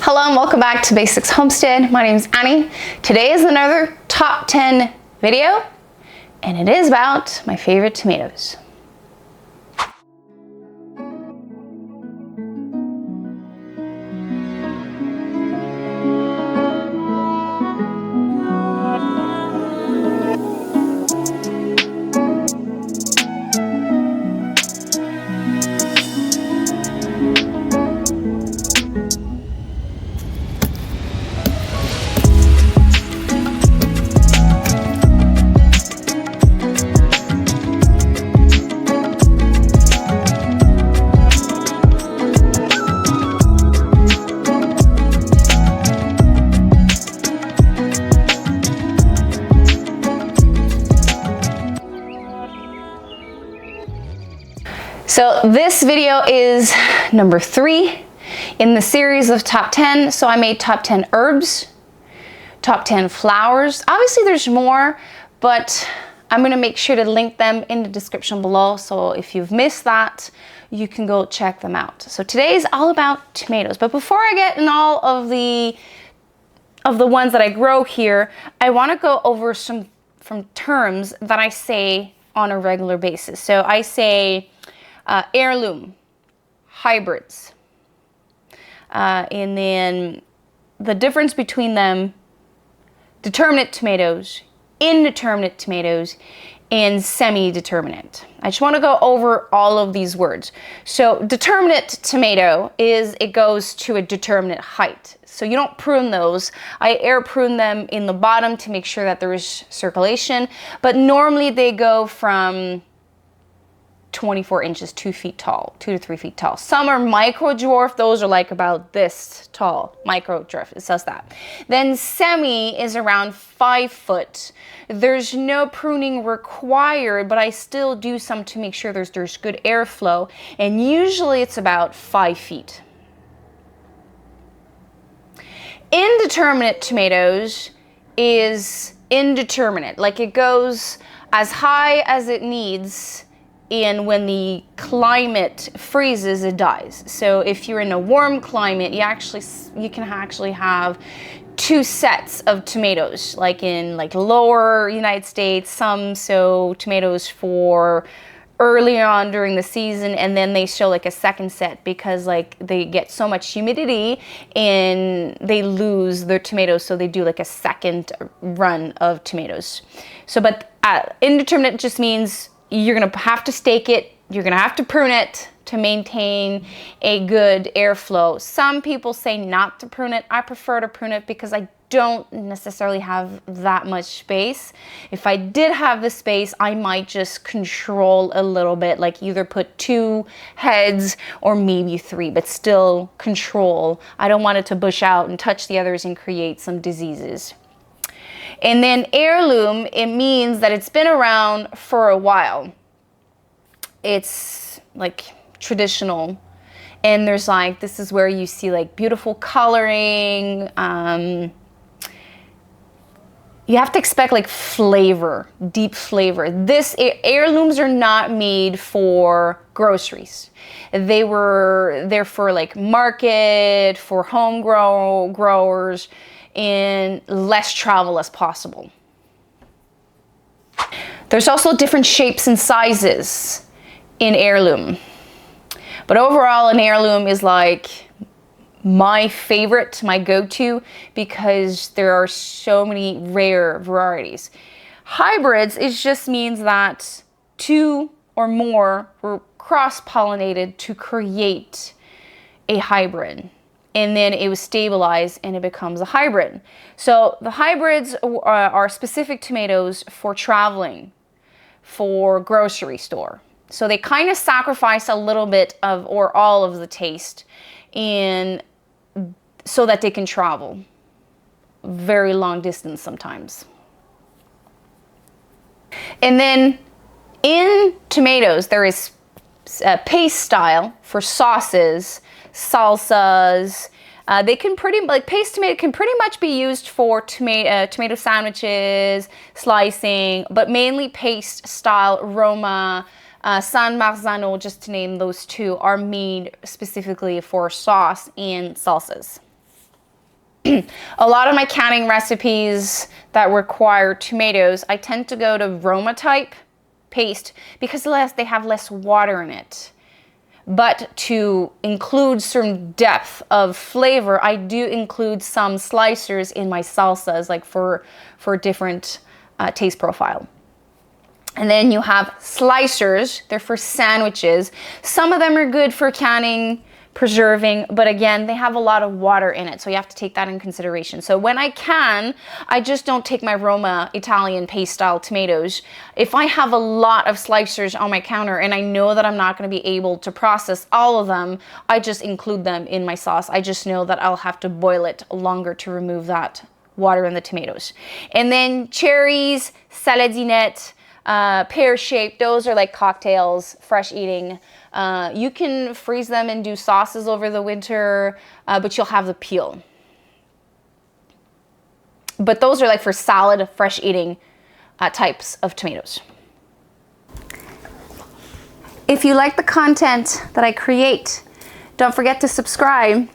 Hello and welcome back to Basics Homestead. My name is Annie. Today is another top 10 video, and it is about my favorite tomatoes. So this video is number 3 in the series of top 10. So I made top 10 herbs, top 10 flowers. Obviously there's more, but I'm gonna make sure to link them in the description below. So if you've missed that, you can go check them out. So today is all about tomatoes. But before I get in all of the ones that I grow here, I wanna go over some terms that I say on a regular basis. So I say, heirloom, hybrids, and then the difference between them, determinate tomatoes, indeterminate tomatoes, and semi-determinate. I just want to go over all of these words. So determinate tomato it goes to a determinate height. So you don't prune those. I air prune them in the bottom to make sure that there is circulation, but normally they go from 24 inches, 2 feet tall, 2 to 3 feet tall. Some are micro dwarf. Those are like about this tall. Micro dwarf, it says that. Then semi is around 5 foot. There's no pruning required, but I still do some to make sure there's good airflow. And usually it's about 5 feet. Indeterminate tomatoes is indeterminate. Like it goes as high as it needs, and when the climate freezes, it dies. So if you're in a warm climate, you can actually have 2 sets of tomatoes, like in lower United States, some sow tomatoes for early on during the season, and then they show like a second set because they get so much humidity and they lose their tomatoes, so they do like a second run of tomatoes. So but indeterminate just means you're gonna have to stake it, you're gonna have to prune it to maintain a good airflow. Some people say not to prune it. I prefer to prune it because I don't necessarily have that much space. If I did have the space, I might just control a little bit, like either put 2 heads or maybe 3, but still control. I don't want it to bush out and touch the others and create some diseases. And then heirloom, it means that it's been around for a while. It's like traditional. And there's this is where you see beautiful coloring. You have to expect flavor, deep flavor. Heirlooms are not made for groceries. They're for market, for home growers, and less travel as possible. There's also different shapes and sizes in heirloom. But overall, an heirloom is my favorite, my go-to, because there are so many rare varieties. Hybrids, it just means that 2 or more were cross-pollinated to create a hybrid. And then it was stabilized and it becomes a hybrid. So the hybrids are specific tomatoes for traveling, for grocery store. So they kind of sacrifice a little bit of or all of the taste so that they can travel very long distance sometimes. And then in tomatoes, there is a paste style for sauces, salsas. They can paste tomato can pretty much be used for tomato sandwiches, slicing, but mainly paste style. Roma, San Marzano, just to name those 2, are made specifically for sauce and salsas. A lot of my canning recipes that require tomatoes, I tend to go to Roma type paste because they have less water in it. But to include certain depth of flavor, I do include some slicers in my salsas, like for different taste profile. And then you have slicers, they're for sandwiches. Some of them are good for canning, preserving, but again, they have a lot of water in it, so you have to take that in consideration. So when I can, I just don't take my Roma Italian paste style tomatoes. If I have a lot of slicers on my counter and I know that I'm not going to be able to process all of them, I just include them in my sauce. I just know that I'll have to boil it longer to remove that water in the tomatoes. And then cherries, saladinette, pear-shaped, those are like cocktails, fresh eating. You can freeze them and do sauces over the winter, but you'll have the peel. But those are like for salad, fresh eating types of tomatoes. If you like the content that I create, don't forget to subscribe,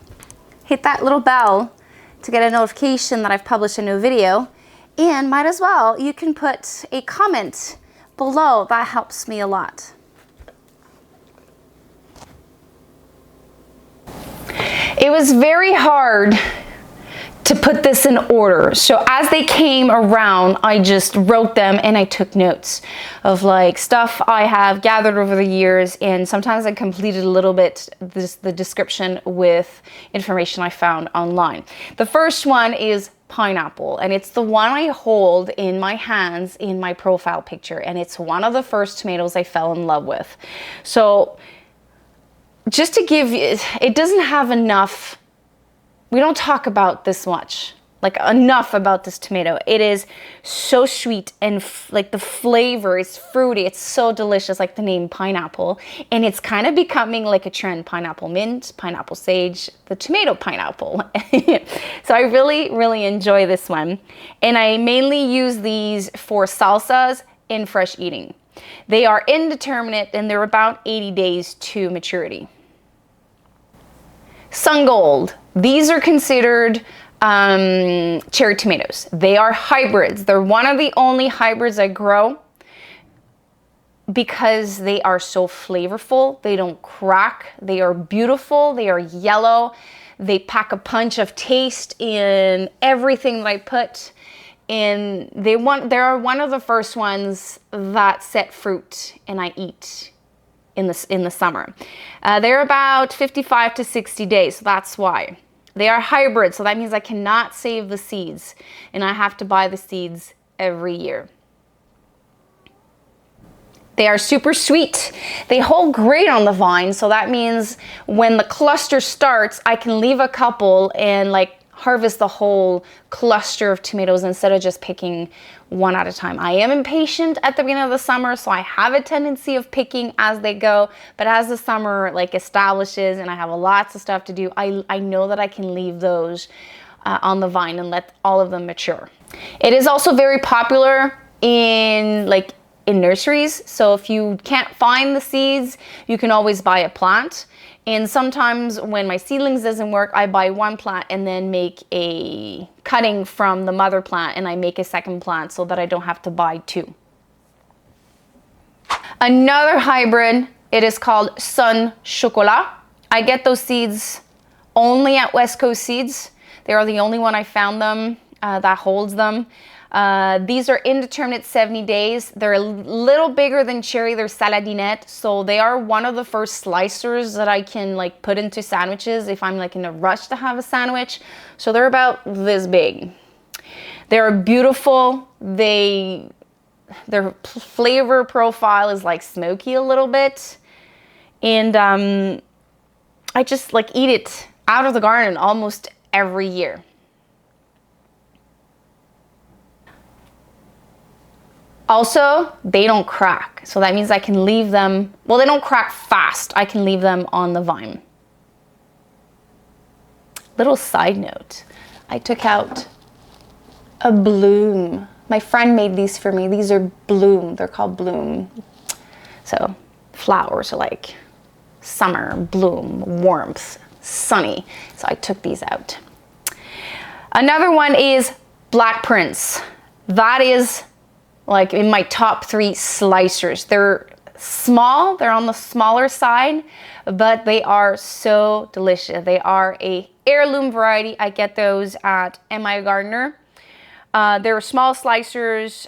hit that little bell to get a notification that I've published a new video, and might as well, you can put a comment below. That helps me a lot. It was very hard to put this in order. So as they came around, I just wrote them and I took notes of like stuff I have gathered over the years, and sometimes I completed a little bit the description with information I found online. The first one is pineapple, and it's the one I hold in my hands in my profile picture, and it's one of the first tomatoes I fell in love with. So just to give you, it doesn't have enough, we don't talk about this much, like enough about this tomato. It is so sweet and like the flavor is fruity. It's so delicious, like the name pineapple. And it's kind of becoming like a trend. Pineapple mint, pineapple sage, the tomato pineapple. So I really, really enjoy this one. And I mainly use these for salsas and fresh eating. They are indeterminate and they're about 80 days to maturity. Sun Gold. These are considered cherry tomatoes. They are hybrids. They're one of the only hybrids I grow because they are so flavorful. They don't crack. They are beautiful. They are yellow. They pack a punch of taste in everything that I put. And they are one of the first ones that set fruit and I eat in the summer. They're about 55 to 60 days, so that's why. They are hybrid, so that means I cannot save the seeds, and I have to buy the seeds every year. They are super sweet. They hold great on the vine, so that means when the cluster starts, I can leave a couple and like harvest the whole cluster of tomatoes instead of just picking one at a time. I am impatient at the beginning of the summer, so I have a tendency of picking as they go, but as the summer like establishes and I have lots of stuff to do, I know that I can leave those on the vine and let all of them mature. It is also very popular in nurseries, so if you can't find the seeds, you can always buy a plant. And sometimes when my seedlings doesn't work, I buy one plant and then make a cutting from the mother plant and I make a second plant so that I don't have to buy two. Another hybrid, it is called Sun Chocolat. I get those seeds only at West Coast Seeds. They are the only one I found them that holds them. These are indeterminate 70 days. They're a little bigger than cherry. They're saladinette. So they are one of the first slicers that I can like put into sandwiches if I'm like in a rush to have a sandwich. So they're about this big. They're beautiful. Their flavor profile is like smoky a little bit. And I just like eat it out of the garden almost every year. Also, they don't crack, so that means I can leave them, well, they don't crack fast. I can leave them on the vine. Little side note, I took out a bloom. My friend made these for me. These are bloom, they're called bloom. So flowers are like summer, bloom, warmth, sunny. So I took these out. Another one is Black Prince. That is like in my top 3 slicers. They're small, they're on the smaller side, but they are so delicious. They are a heirloom variety. I get those at MI Gardener. They're small slicers.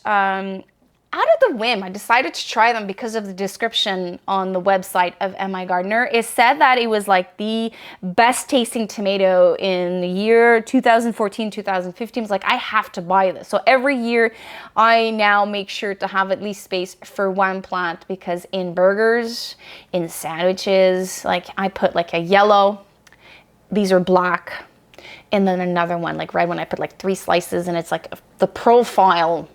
Out of the whim, I decided to try them because of the description on the website of MI Gardener. It said that it was like the best tasting tomato in the year 2014, 2015. I was like, I have to buy this. So every year I now make sure to have at least space for one plant, because in burgers, in sandwiches, like I put like a yellow, these are black, and then another one like red one. I put like 3 slices, and it's like the profile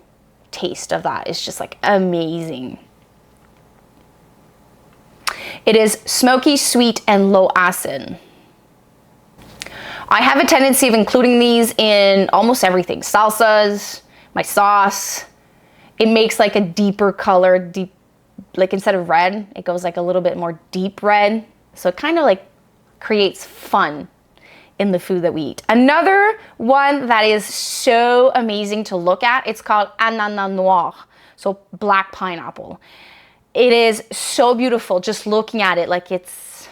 taste of that is just like amazing. It is smoky, sweet, and low acid. I have a tendency of including these in almost everything. Salsas, my sauce. It makes like a deeper color, deep, like instead of red, it goes like a little bit more deep red. So it kind of like creates fun in the food that we eat. Another one that is so amazing to look at, it's called ananas noir, so black pineapple. It is so beautiful just looking at it. Like it's,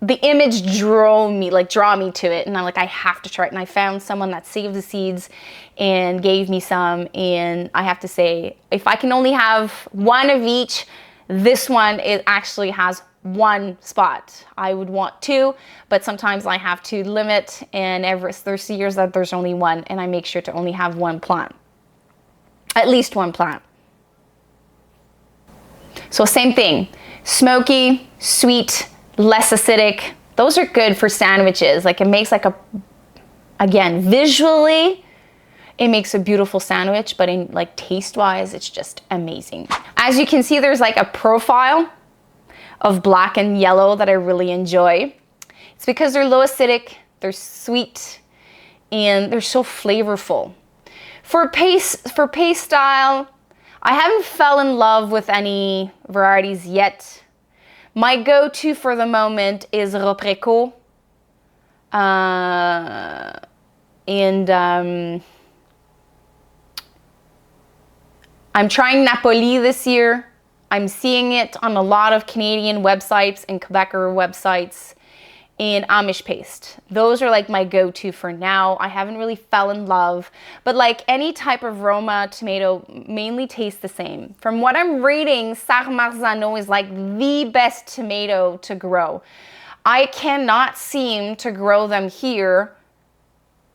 the image draw me to it, and I'm like, I have to try it. And I found someone that saved the seeds and gave me some, and I have to say, if I can only have one of each, this one, it actually has 1 spot. I would want 2, but sometimes I have to limit, and there's years that there's only 1, and I make sure to only have 1 plant. At least 1 plant. So same thing, smoky, sweet, less acidic. Those are good for sandwiches. Like it makes like again, visually, it makes a beautiful sandwich, but in like taste-wise, it's just amazing. As you can see, there's like a profile of black and yellow that I really enjoy. It's because they're low acidic, they're sweet, and they're so flavorful. For paste style, I haven't fell in love with any varieties yet. My go-to for the moment is Ropreco. I'm trying Napoli this year. I'm seeing it on a lot of Canadian websites and Quebecer websites, and Amish paste. Those are like my go-to for now. I haven't really fell in love, but like any type of Roma tomato mainly tastes the same. From what I'm reading, Sarmarzano is like the best tomato to grow. I cannot seem to grow them here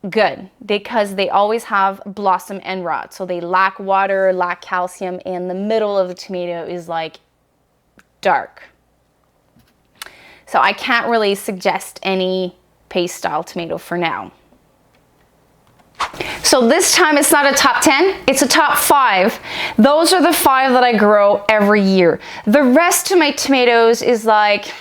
good because they always have blossom end rot. So they lack water, lack calcium, and the middle of the tomato is like dark. So I can't really suggest any paste style tomato for now. So this time it's not a top 10, it's a top 5. Those are the 5 that I grow every year. The rest of my tomatoes is like,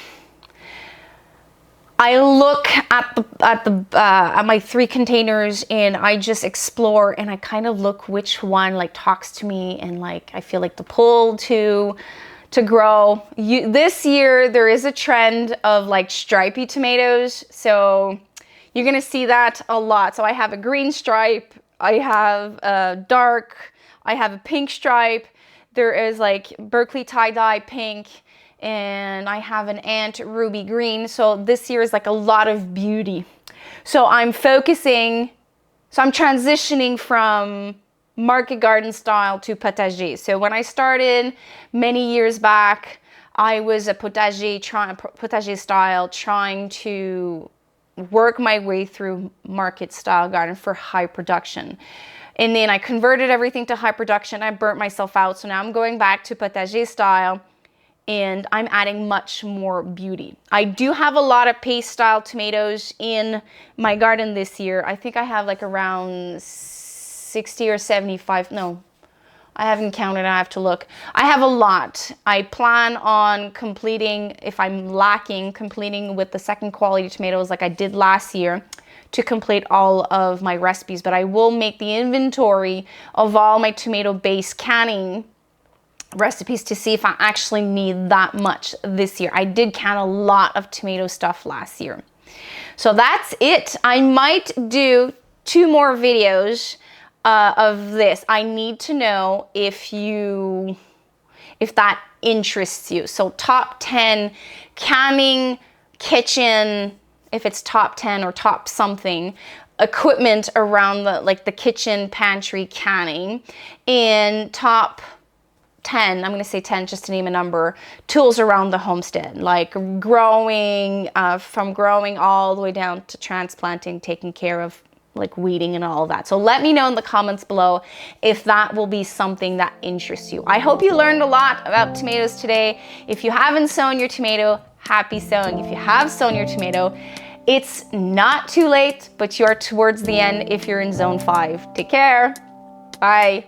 I look at my 3 containers and I just explore, and I kind of look which one like talks to me and like I feel like the pull to grow. This year there is a trend of like stripy tomatoes, so you're gonna see that a lot. So I have a green stripe, I have a dark, I have a pink stripe, there is like Berkeley tie-dye pink, and I have an ant ruby green. So this year is like a lot of beauty. So I'm transitioning from market garden style to potager. So when I started many years back, I was a potager style, trying to work my way through market style garden for high production. And then I converted everything to high production. I burnt myself out. So now I'm going back to potager style, and I'm adding much more beauty. I do have a lot of paste style tomatoes in my garden this year. I think I have like around 60 or 75. No, I haven't counted. I have to look. I have a lot. I plan on completing, if I'm lacking, completing with the second quality tomatoes like I did last year to complete all of my recipes. But I will make the inventory of all my tomato based canning recipes to see if I actually need that much this year. I did can a lot of tomato stuff last year. So that's it. I might do 2 more videos of this. I need to know if that interests you. So top 10 canning, kitchen, if it's top 10 or top something, equipment around the kitchen, pantry, canning, and top 10, I'm going to say 10 just to name a number, tools around the homestead, like growing, from growing all the way down to transplanting, taking care of like weeding and all of that. So let me know in the comments below if that will be something that interests you. I hope you learned a lot about tomatoes today. If you haven't sown your tomato, happy sowing. If you have sown your tomato, it's not too late, but you're towards the end if you're in zone 5. Take care. Bye.